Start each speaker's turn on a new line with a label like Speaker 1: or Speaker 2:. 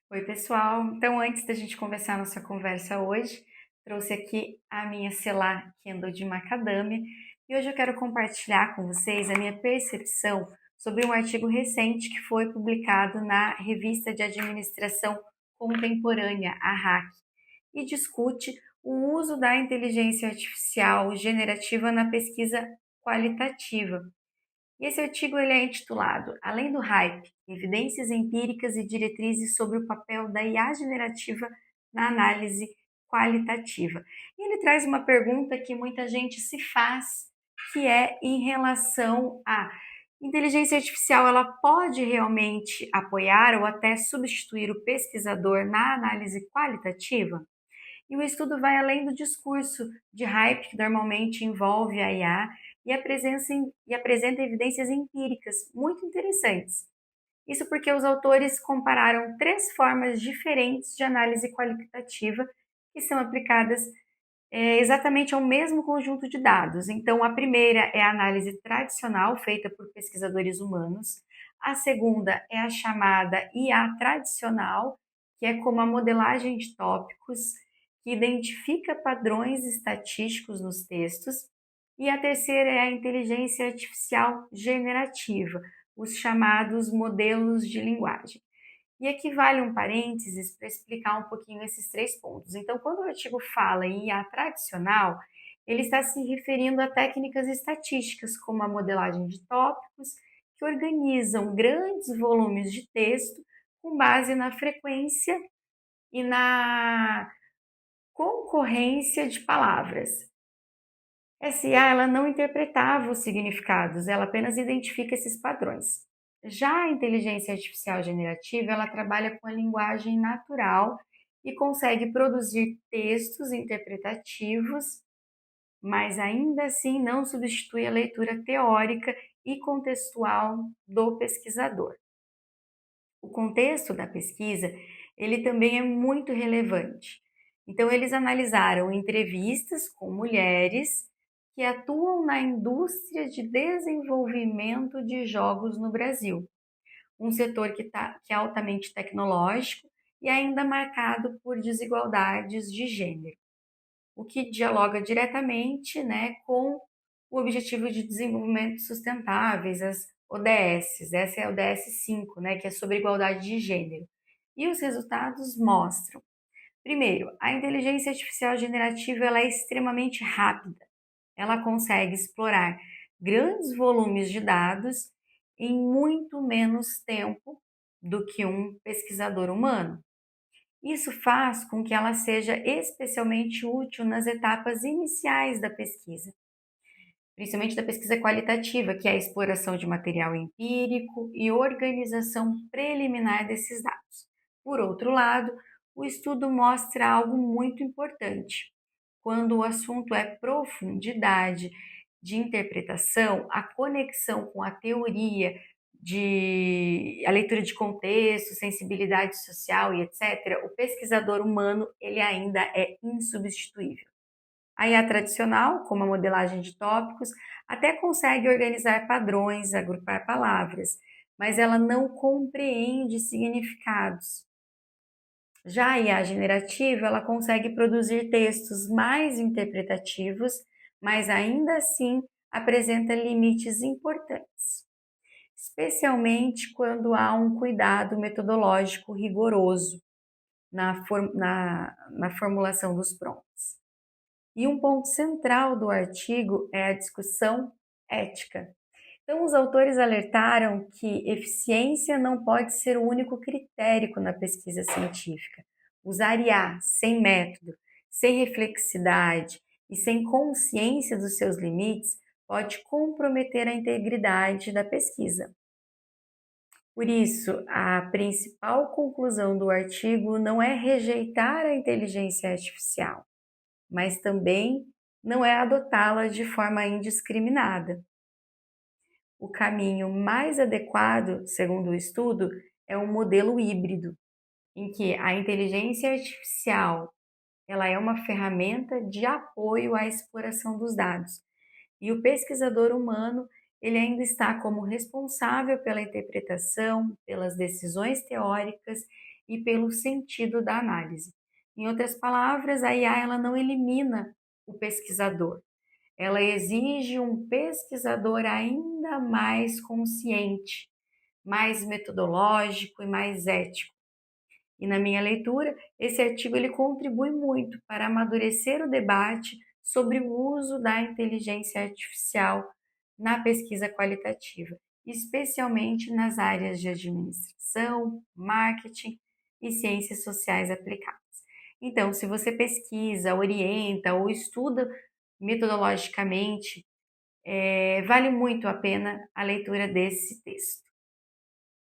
Speaker 1: Oi, pessoal. Então, antes da gente começar a nossa conversa hoje, trouxe aqui a minha Selá Kindle de macadâmia e hoje eu quero compartilhar com vocês a minha percepção sobre um artigo recente que foi publicado na Revista de Administração Contemporânea, a RAC, e discute o uso da inteligência artificial generativa na pesquisa qualitativa. E esse artigo ele é intitulado Além do Hype, Evidências Empíricas e Diretrizes sobre o Papel da IA Generativa na Análise Qualitativa. E ele traz uma pergunta que muita gente se faz, que é em relação à inteligência artificial, ela pode realmente apoiar ou até substituir o pesquisador na análise qualitativa? E o estudo vai além do discurso de hype que normalmente envolve a IA e apresenta evidências empíricas muito interessantes. Isso porque os autores compararam três formas diferentes de análise qualitativa que são aplicadas exatamente ao mesmo conjunto de dados. Então, a primeira é a análise tradicional, feita por pesquisadores humanos. A segunda é a chamada IA tradicional, que é como a modelagem de tópicos, que identifica padrões estatísticos nos textos. E a terceira é a inteligência artificial generativa, os chamados modelos de linguagem. E aqui vale um parênteses para explicar um pouquinho esses três pontos. Então, quando o artigo fala em IA tradicional, ele está se referindo a técnicas estatísticas, como a modelagem de tópicos, que organizam grandes volumes de texto com base na frequência e na concorrência de palavras. Essa IA ela não interpretava os significados, ela apenas identifica esses padrões. Já a inteligência artificial generativa, ela trabalha com a linguagem natural e consegue produzir textos interpretativos, mas ainda assim não substitui a leitura teórica e contextual do pesquisador. O contexto da pesquisa, ele também é muito relevante. Então, eles analisaram entrevistas com mulheres que atuam na indústria de desenvolvimento de jogos no Brasil, um setor que é altamente tecnológico e ainda marcado por desigualdades de gênero, o que dialoga diretamente, né, com o Objetivo de Desenvolvimento Sustentáveis, as ODS. Essa é a ODS 5, né, que é sobre igualdade de gênero. E os resultados mostram, primeiro, a inteligência artificial generativa ela é extremamente rápida. Ela consegue explorar grandes volumes de dados em muito menos tempo do que um pesquisador humano. Isso faz com que ela seja especialmente útil nas etapas iniciais da pesquisa, principalmente da pesquisa qualitativa, que é a exploração de material empírico e organização preliminar desses dados. Por outro lado, o estudo mostra algo muito importante. Quando o assunto é profundidade de interpretação, a conexão com a teoria, a leitura de contexto, sensibilidade social e etc., o pesquisador humano ele ainda é insubstituível. A IA tradicional, como a modelagem de tópicos, até consegue organizar padrões, agrupar palavras, mas ela não compreende significados. Já a IA generativa, ela consegue produzir textos mais interpretativos, mas ainda assim apresenta limites importantes, especialmente quando há um cuidado metodológico rigoroso na formulação dos prompts. E um ponto central do artigo é a discussão ética. Então, os autores alertaram que eficiência não pode ser o único critério na pesquisa científica. Usar IA sem método, sem reflexidade e sem consciência dos seus limites pode comprometer a integridade da pesquisa. Por isso, a principal conclusão do artigo não é rejeitar a inteligência artificial, mas também não é adotá-la de forma indiscriminada. O caminho mais adequado, segundo o estudo, é um modelo híbrido, em que a inteligência artificial ela é uma ferramenta de apoio à exploração dos dados. E o pesquisador humano, ele ainda está como responsável pela interpretação, pelas decisões teóricas e pelo sentido da análise. Em outras palavras, a IA ela não elimina o pesquisador, ela exige um pesquisador ainda mais consciente, mais metodológico e mais ético. E na minha leitura, esse artigo ele contribui muito para amadurecer o debate sobre o uso da inteligência artificial na pesquisa qualitativa, especialmente nas áreas de administração, marketing e ciências sociais aplicadas. Então, se você pesquisa, orienta ou estuda metodologicamente, vale muito a pena a leitura desse texto.